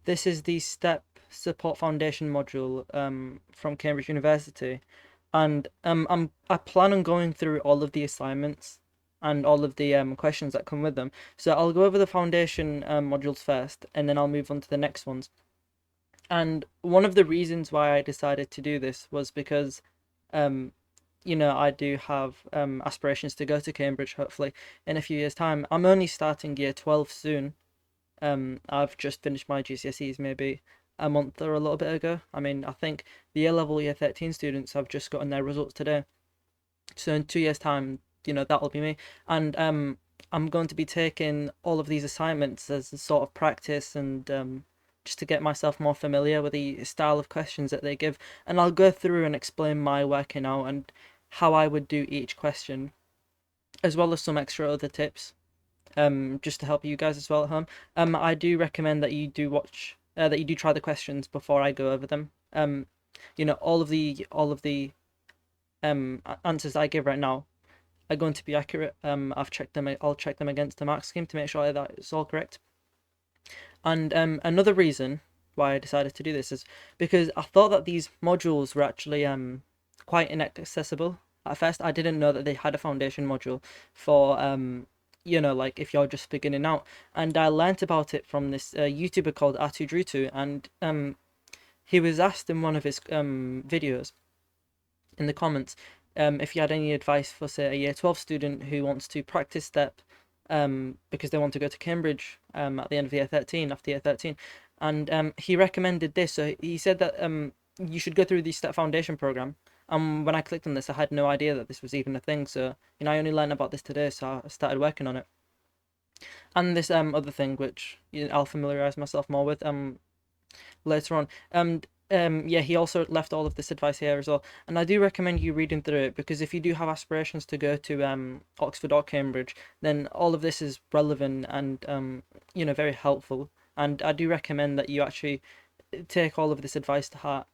This is the STEP Support Foundation module from Cambridge University, and I plan on going through all of the assignments and all of the questions that come with them. So I'll go over the foundation modules first, and then I'll move on to the next ones. And one of the reasons why I decided to do this was because um, I do have aspirations to go to Cambridge, hopefully in a few years' time. I'm only starting year 12 soon. I've just finished my GCSEs maybe a month or a little bit ago. I mean, I think the year level year 13 students have just gotten their results today. So in 2 years' time, that'll be me. And I'm going to be taking all of these assignments as a sort of practice and just to get myself more familiar with the style of questions that they give. And I'll go through and explain my working out and how I would do each question, as well as some extra other tips just to help you guys as well at home. I do recommend that you do watch, that you do try the questions before I go over them. All of the answers I give right now are going to be accurate. I've checked them. I'll check them against the mark scheme to make sure that it's all correct. And another reason why I decided to do this is because I thought that these modules were actually quite inaccessible. At first, I didn't know that they had a foundation module for like if you're just beginning out. And I learnt about it from this YouTuber called Atudrutu, and he was asked in one of his videos in the comments if he had any advice for, say, a year 12 student who wants to practice step because they want to go to Cambridge at the end of year 13, after year 13. And he recommended this. So he said that you should go through the step foundation program. When I clicked on this, I had no idea that this was even a thing. So, I only learned about this today, so I started working on it. And this other thing, which I'll familiarize myself more with later on. Yeah, he also left all of this advice here as well, and I do recommend you reading through it, because if you do have aspirations to go to Oxford or Cambridge, then all of this is relevant and very helpful. And I do recommend that you actually take all of this advice to heart.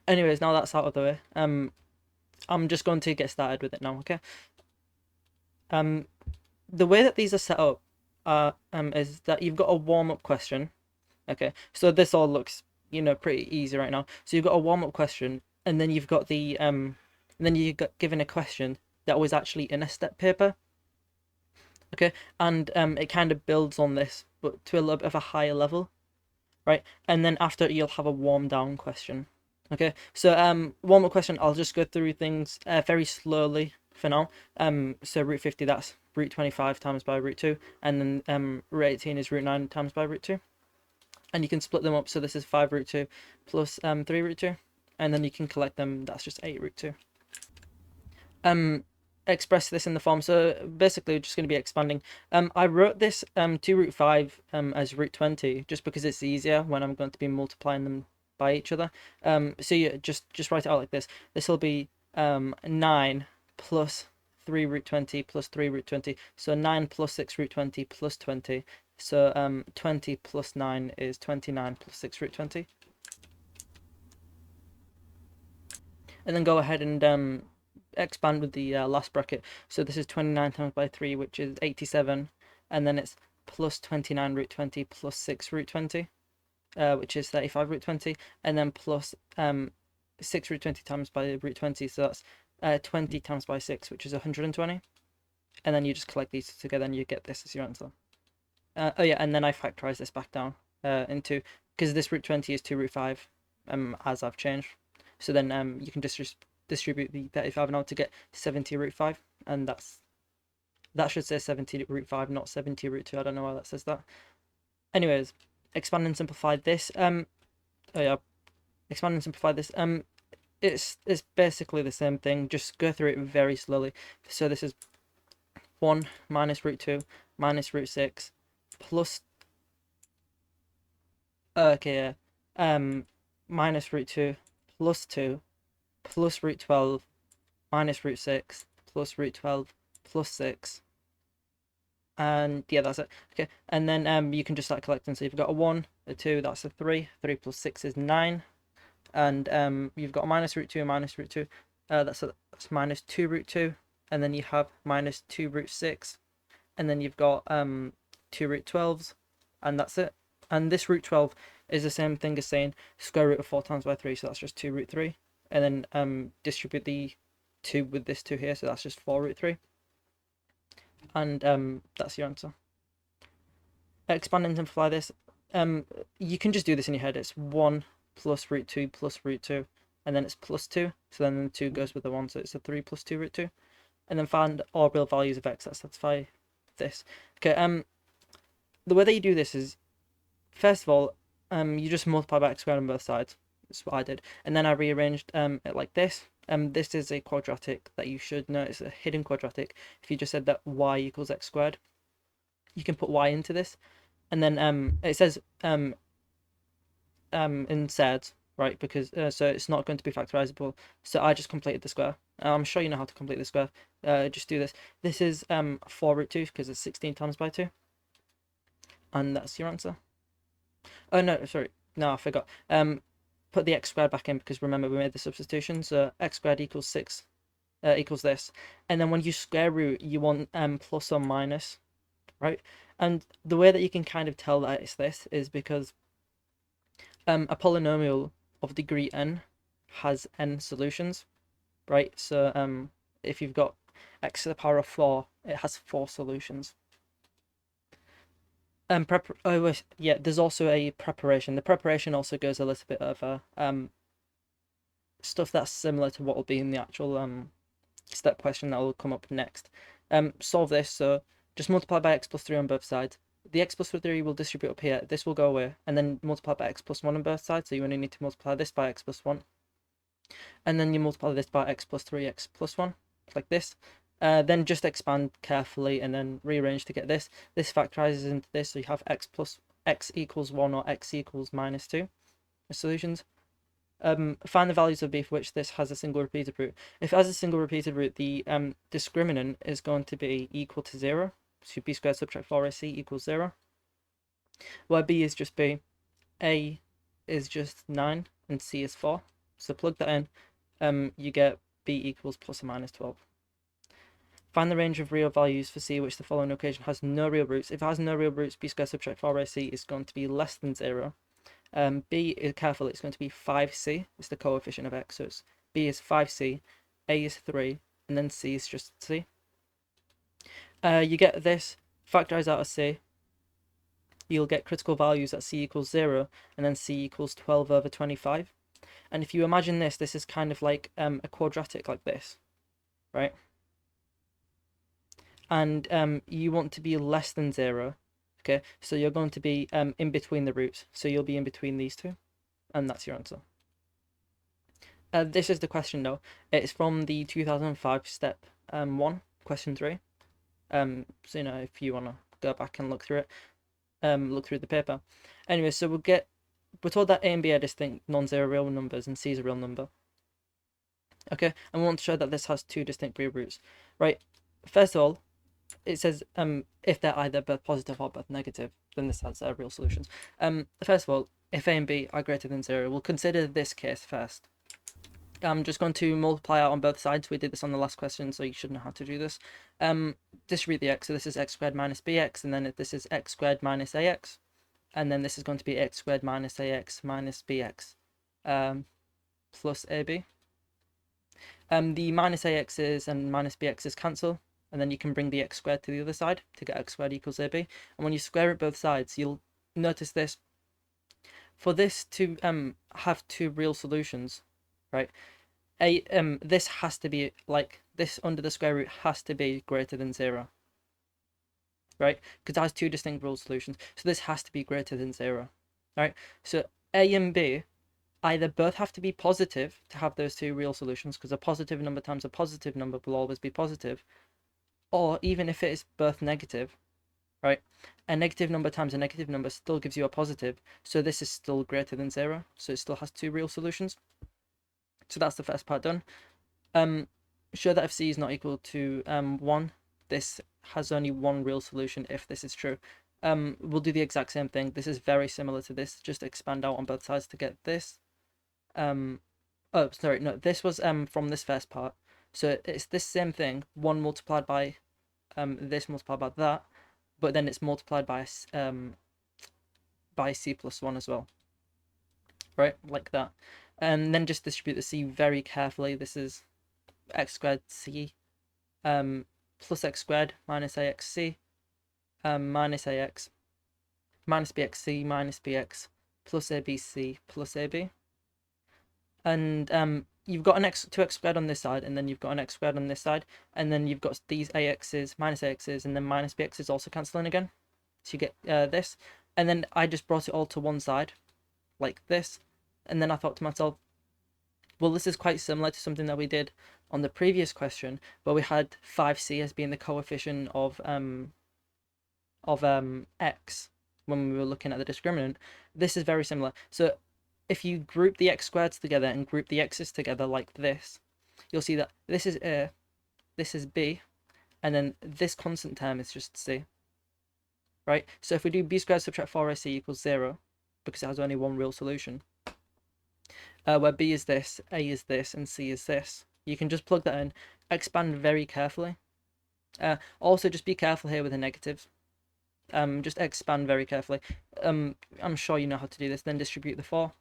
Anyways, now that's out of the way, I'm just going to get started with it now. Okay. Um, the way that these are set up is that you've got a warm-up question. Okay, so this all looks, pretty easy right now. So you've got a warm-up question, and then you've got and then you got given a question that was actually in a step paper. Okay, and it kind of builds on this, but to a little bit of a higher level, right? And then after you'll have a warm down question. Okay, so warm-up question, I'll just go through things very slowly for now. So root 50, that's root 25 times by root 2, and then root 18 is root 9 times by root 2. And you can split them up, so this is 5 root 2 plus 3 root 2, and then you can collect them, that's just 8 root 2. Express this in the form, so basically we're just going to be expanding. I wrote this 2 root 5 as root 20 just because it's easier when I'm going to be multiplying them by each other. So you just write it out like this. This will be 9 plus 3 root 20 plus 3 root 20, so 9 plus 6 root 20 plus 20. So 20 plus 9 is 29 plus 6 root 20. And then go ahead and expand with the last bracket. So this is 29 times by 3, which is 87. And then it's plus 29 root 20 plus 6 root 20, which is 35 root 20. And then plus 6 root 20 times by root 20. So that's 20 times by 6, which is 120. And then you just collect these together and you get this as your answer. Oh yeah, and then I factorize this back down into, because this root 20 is 2 root 5 as I've changed. So then you can just distribute the 35 now to get 70 root 5, and that should say 70 root 5, not 70 root 2. I don't know why that says that. Anyways, expand and simplify this. Oh yeah, expand and simplify this. It's basically the same thing, just go through it very slowly. So this is 1 minus root 2 minus root 6 plus okay, minus root 2 plus 2 plus root 12 minus root 6 plus root 12 plus 6. And yeah, that's it. Okay, and then you can just start collecting. So you've got a 1, a 2, that's a 3. 3 plus 6 is 9. And you've got a minus root 2, minus root 2. That's minus 2 root 2. And then you have minus 2 root 6. And then you've got 2 root 12s. And that's it. And this root 12 is the same thing as saying square root of 4 times by 3, so that's just 2 root 3. And then distribute the 2 with this 2 here, so that's just 4 root 3. And that's your answer. Expand and simplify this. You can just do this in your head. It's 1 plus root 2 plus root 2, and then it's plus 2. So then the 2 goes with the 1, so it's a 3 plus 2 root 2. And then find all real values of x that satisfy this. Okay, the way that you do this is, first of all, you just multiply by x squared on both sides. That's what I did. And then I rearranged it like this. This is a quadratic that you should know. It's a hidden quadratic. If you just said that y equals x squared, you can put y into this. And then it says instead, right? Because so it's not going to be factorizable. So I just completed the square. I'm sure you know how to complete the square. Just do this. This is 4 root 2 because it's 16 times by 2. And that's your answer. Oh no, sorry. No, I forgot. Put the x squared back in because remember we made the substitution. So x squared equals 6 equals this. And then when you square root, you want plus or minus, right? And the way that you can kind of tell that it's this is because a polynomial of degree n has n solutions, right? So if you've got x to the power of 4, it has 4 solutions. Yeah, there's also a preparation. The preparation also goes a little bit over stuff that's similar to what will be in the actual step question that will come up next. Solve this, so just multiply by x plus 3 on both sides. The x plus 3 will distribute up here, this will go away, and then multiply by x plus 1 on both sides, so you only need to multiply this by x plus 1. And then you multiply this by x plus 3, x plus 1, like this. Then just expand carefully and then rearrange to get this. This factorizes into this, so you have x equals 1 or x equals minus 2 as solutions. Find the values of b for which this has a single repeated root. If it has a single repeated root, the discriminant is going to be equal to 0. So b squared subtract 4ac equals 0. Where b is just b, a is just 9, and c is 4. So plug that in, you get b equals plus or minus 12. Find the range of real values for c which the following equation has no real roots. If it has no real roots, b squared subtract 4ac is going to be less than 0. B is careful, it's going to be 5c, it's the coefficient of x, so b is 5c, a is 3, and then c is just c. You get this, factorize out of c, you'll get critical values at c equals 0, and then c equals 12 over 25. And if you imagine this, this is kind of like a quadratic like this, right? And you want to be less than 0. Okay, so you're going to be in between the roots. So you'll be in between these two. And that's your answer. This is the question though. It's from the 2005 step 1, question 3. So you know, if you want to go back and look through it, look through the paper. Anyway, so we're told that a and b are distinct non-zero real numbers and c is a real number. Okay, and we want to show that this has 2 distinct real roots. Right, first of all, it says if they're either both positive or both negative, then this has real solutions. First of all, if a and b are greater than 0, we'll consider this case first. I'm just going to multiply out on both sides. We did this on the last question, so you should know how to do this. Distribute the x, so this is x squared minus bx, and then this is x squared minus ax, and then this is going to be x squared minus ax minus bx plus ab. The minus ax's and minus bx's cancel, and then you can bring the x squared to the other side to get x squared equals ab. And when you square it both sides, you'll notice this. For this to have 2 real solutions, right? This has to be like this under the square root has to be greater than 0, right? Because it has 2 distinct real solutions, so this has to be greater than 0, right? So a and b either both have to be positive to have those 2 real solutions, because a positive number times a positive number will always be positive, or even if it is both negative, right? A negative number times a negative number still gives you a positive, so this is still greater than 0, so it still has 2 real solutions. So that's the first part done. Show that if c is not equal to 1, this has only 1 real solution if this is true. We'll do the exact same thing. This is very similar to this, just expand out on both sides to get this. Oh, sorry, no, this was from this first part. So it's this same thing, 1 multiplied by this multiplied by that, but then it's multiplied by by c plus 1 as well, right? Like that. And then just distribute the c very carefully. This is x squared c plus x squared minus axc minus ax minus bxc minus bx plus abc plus ab. And you've got an 2x squared on this side, and then you've got an x squared on this side, and then you've got these ax's minus ax's, and then minus bx's also cancelling again. So you get this, and then I just brought it all to one side, like this, and then I thought to myself, well, this is quite similar to something that we did on the previous question, where we had 5c as being the coefficient of x when we were looking at the discriminant. This is very similar. So if you group the x squareds together and group the x's together like this, you'll see that this is a, this is b, and then this constant term is just c, right? So if we do b squared subtract 4ac equals 0, because it has only one real solution, where b is this, a is this, and c is this, you can just plug that in, expand very carefully. Also, just be careful here with the negatives. Just expand very carefully. I'm sure you know how to do this. Then distribute the 4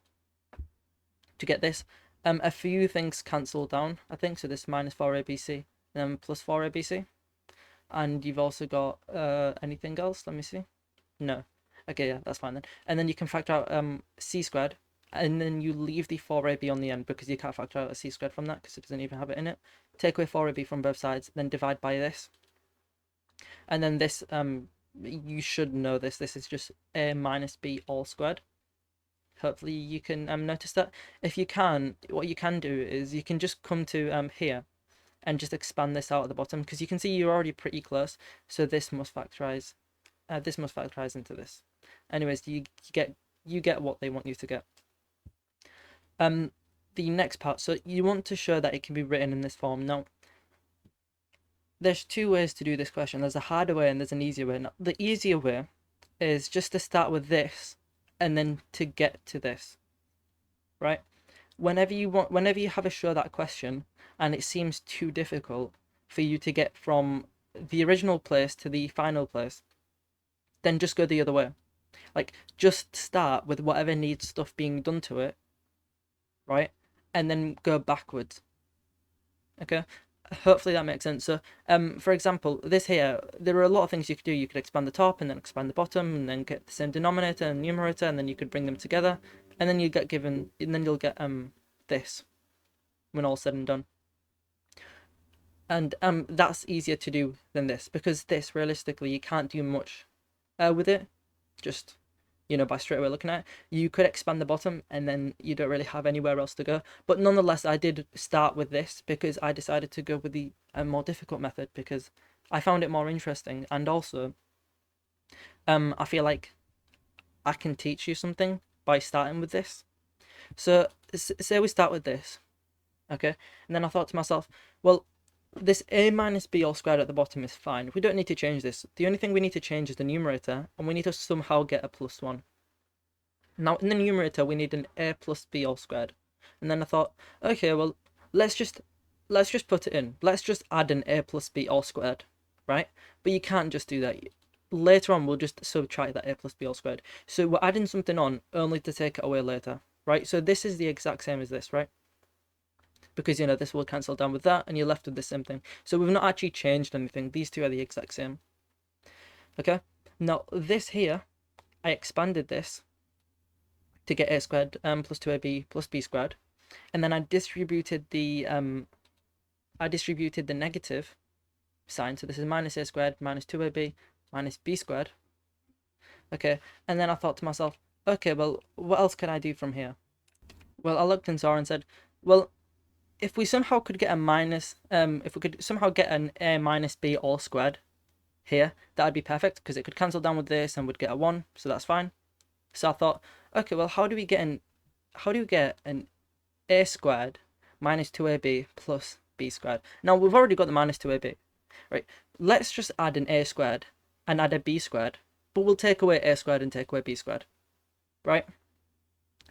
to get this. A few things cancel down, I think. So this minus 4abc and then plus 4abc. And you've also got anything else? Let me see. No. Okay, yeah, that's fine then. And then you can factor out c squared, and then you leave the 4ab on the end because you can't factor out a c squared from that because it doesn't even have it in it. Take away 4ab from both sides, then divide by this. And then this, you should know this. This is just a minus b all squared. Hopefully you can notice that. If you can, what you can do is you can just come to here and just expand this out at the bottom, because you can see you're already pretty close. So this must factorize. This must factorize into this. Anyways, you get what they want you to get. The next part. So you want to show that it can be written in this form. Now, there's two ways to do this question. There's a harder way and there's an easier way. Now, the easier way is just to start with this and then to get to this, right? Whenever you have a show that question and it seems too difficult for you to get from the original place to the final place, then just go the other way. Like, just start with whatever needs stuff being done to it, right? And then go backwards. Okay? Hopefully that makes sense. So, for example, this here, there are a lot of things you could do. You could expand the top and then expand the bottom and then get the same denominator and numerator, and then you could bring them together, and then you get given, and then you'll get this when all's said and done. And that's easier to do than this, because this, realistically, you can't do much with it. Just, you know, by straight away looking at it. You could expand the bottom and then you don't really have anywhere else to go. But nonetheless, I did start with this because I decided to go with the more difficult method because I found it more interesting, and also I feel like I can teach you something by starting with this. So say we start with this, okay? And then I thought to myself, well, this a minus b all squared at the bottom is fine. We don't need to change this. The only thing we need to change is the numerator, and we need to somehow get a plus 1. Now, in the numerator, we need an a plus b all squared. And then I thought, okay, well, let's just put it in. Let's just add an a plus b all squared, right? But you can't just do that. Later on, we'll just subtract that a plus b all squared. So we're adding something on only to take it away later, right? So this is the exact same as this, right? Because, you know, this will cancel down with that, and you're left with the same thing. So we've not actually changed anything. These two are the exact same. Okay? Now, this here, I expanded this to get a squared plus 2ab plus b squared. And then I distributed the negative sign. So this is minus a squared minus 2ab minus b squared. Okay? And then I thought to myself, okay, well, what else can I do from here? Well, I looked in Zora and said, well, if we somehow could get a minus, if we could somehow get an a minus b all squared here, that would be perfect, because it could cancel down with this and would get a 1, so that's fine. So I thought, okay, well, how do we get an a squared minus 2ab plus b squared? Now, we've already got the minus 2ab, right? Let's just add an a squared and add a b squared, but we'll take away a squared and take away b squared, right?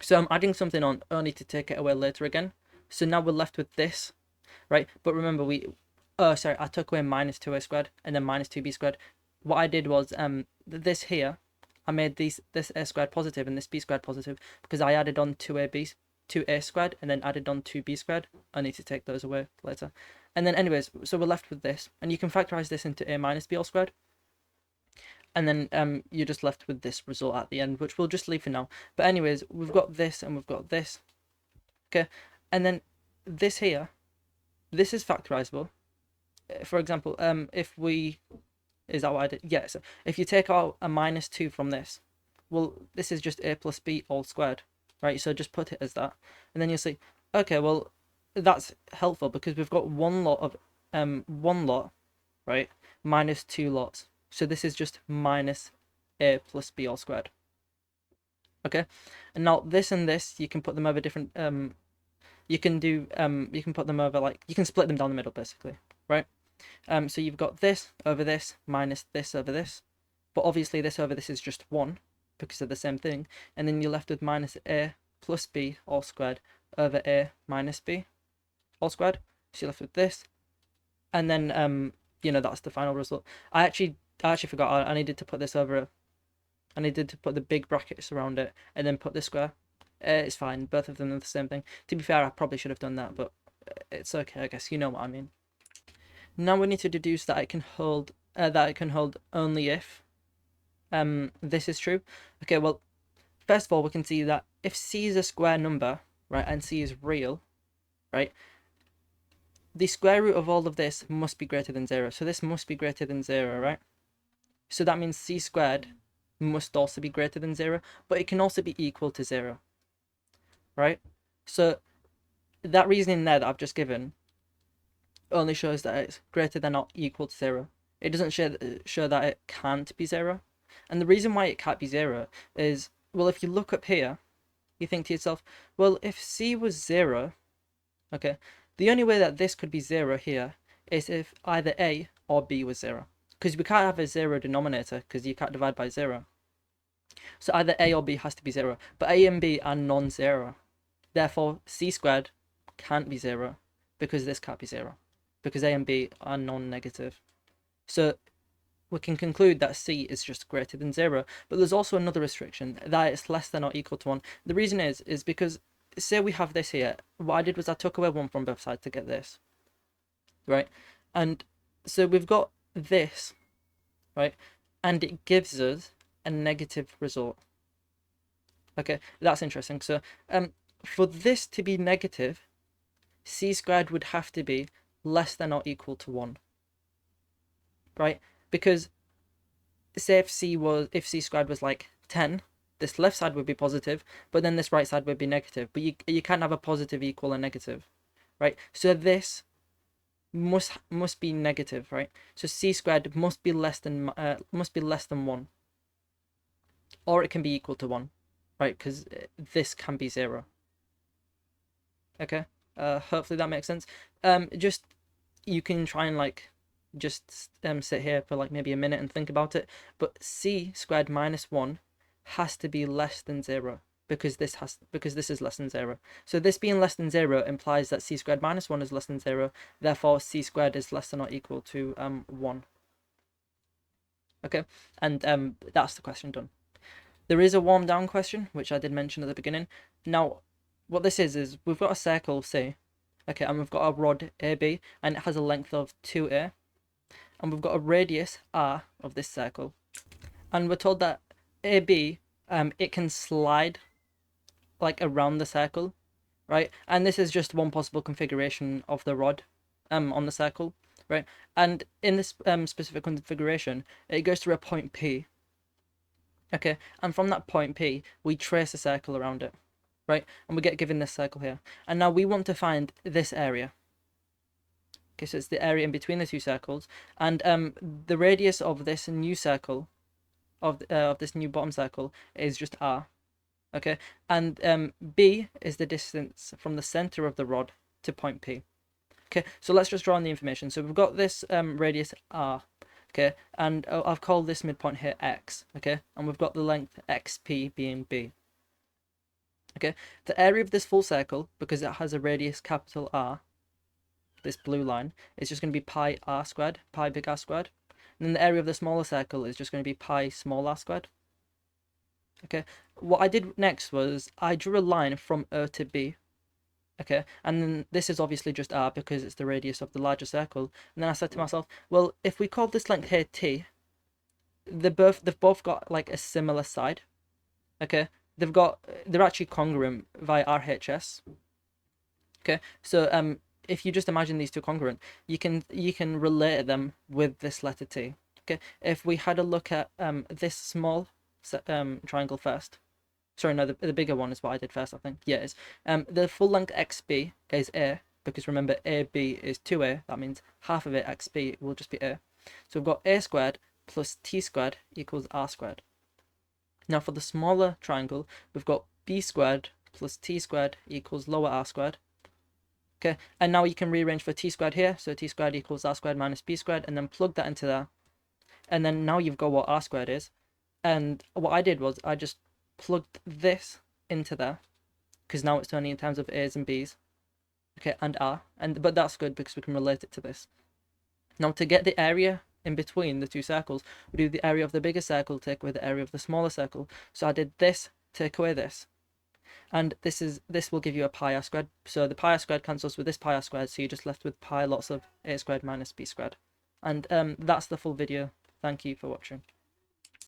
So I'm adding something on only to take it away later again. So now we're left with this, right? But remember, I took away minus 2a squared and then minus 2b squared. What I did was this here, I made this a squared positive and this b squared positive because I added on 2a squared and then added on 2b squared. I need to take those away later. And then anyways, so we're left with this, and you can factorize this into a minus b all squared. And then you're just left with this result at the end, which we'll just leave for now. But anyways, we've got this and we've got this. Okay, and then this here, this is factorizable. For example, if we, is that what I did? Yeah, so if you take out a minus 2 from this, well, this is just a plus b all squared, right? So just put it as that. And then you'll see, okay, well, that's helpful because we've got one lot, right, minus 2 lots. So this is just minus a plus b all squared. Okay, and now this and this, you can put them over different, you can put them over, like, you can split them down the middle, basically, right? So you've got this over this minus this over this, but obviously this over this is just 1 because they're the same thing, and then you're left with minus a plus b all squared over a minus b all squared. So you're left with this, and then you know, that's the final result. I actually forgot I needed to put this over. I needed to put the big brackets around it and then put the square. It's fine. Both of them are the same thing. To be fair, I probably should have done that, but it's okay. I guess you know what I mean. Now we need to deduce that it can hold only if this is true. Okay, well, first of all, we can see that if c is a square number, right, and c is real, right, the square root of all of this must be greater than 0. So this must be greater than 0, right? So that means c squared must also be greater than 0, but it can also be equal to 0, right? So that reasoning there that I've just given only shows that it's greater than or equal to 0. It doesn't show that it can't be 0. And the reason why it can't be 0 is, well, if you look up here, you think to yourself, well, if c was 0, okay, the only way that this could be 0 here is if either a or b was 0. Because we can't have a 0 denominator because you can't divide by 0. So either a or b has to be 0. But a and b are non-zero. Therefore, c squared can't be 0 because this can't be 0. Because a and b are non-negative. So we can conclude that c is just greater than 0. But there's also another restriction, that it's less than or equal to 1. The reason is because, say we have this here. What I did was I took away 1 from both sides to get this. Right? And so we've got this, right, and it gives us a negative result. Okay, that's interesting. So for this to be negative, c squared would have to be less than or equal to 1, right? Because say if c squared was like 10, this left side would be positive, but then this right side would be negative. But you can't have a positive equal a negative, right? So this must be negative, right? So c squared must be less than 1, or it can be equal to 1, right? Because this can be 0. Okay, hopefully that makes sense. Just, you can try and like just sit here for like maybe a minute and think about it, but c squared minus 1 has to be less than 0. Because this is less than 0. So this being less than 0 implies that c squared minus 1 is less than 0. Therefore, c squared is less than or equal to 1. Okay, and that's the question done. There is a warm down question, which I did mention at the beginning. Now, what this is we've got a circle C, okay, and we've got a rod AB, and it has a length of 2A, and we've got a radius R of this circle, and we're told that AB, it can slide like around the circle, right? And this is just one possible configuration of the rod on the circle, right? And in this specific configuration, it goes through a point P, okay, and from that point P we trace a circle around it, right? And we get given this circle here, and now we want to find this area. Okay, so it's the area in between the two circles, and the radius of this new circle, of this new bottom circle, is just R. Okay, and B is the distance from the center of the rod to point P. Okay, so let's just draw on the information. So we've got this radius R, okay, and I've called this midpoint here X, okay, and we've got the length XP being B. Okay, the area of this full circle, because it has a radius capital R, this blue line, is just going to be pi R squared, pi big R squared. And then the area of the smaller circle is just going to be pi small r squared. Okay, what I did next was I drew a line from O to B. Okay, and then this is obviously just R because it's the radius of the larger circle. And then I said to myself, well, if we call this length here T, they've both got like a similar side. Okay, they're actually congruent via RHS. Okay, so if you just imagine these two congruent, you can relate them with this letter T. Okay, if we had a look at this small triangle first. Sorry, no, the bigger one is what I did first, I think. Yeah, it is. The full length XB is A, because remember AB is 2A. That means half of it XB will just be A. So we've got A squared plus T squared equals R squared. Now for the smaller triangle, we've got B squared plus T squared equals lower R squared. Okay, and now you can rearrange for T squared here. So T squared equals R squared minus B squared, and then plug that into there. And then now you've got what R squared is. And what I did was I just plugged this into there, because now it's only in terms of A's and B's. Okay, and R. But that's good because we can relate it to this. Now to get the area in between the two circles, we do the area of the bigger circle take away the area of the smaller circle. So I did this, take away this. And this will give you a pi r squared. So the pi r squared cancels with this pi r squared, so you're just left with pi lots of A squared minus B squared. And that's the full video. Thank you for watching.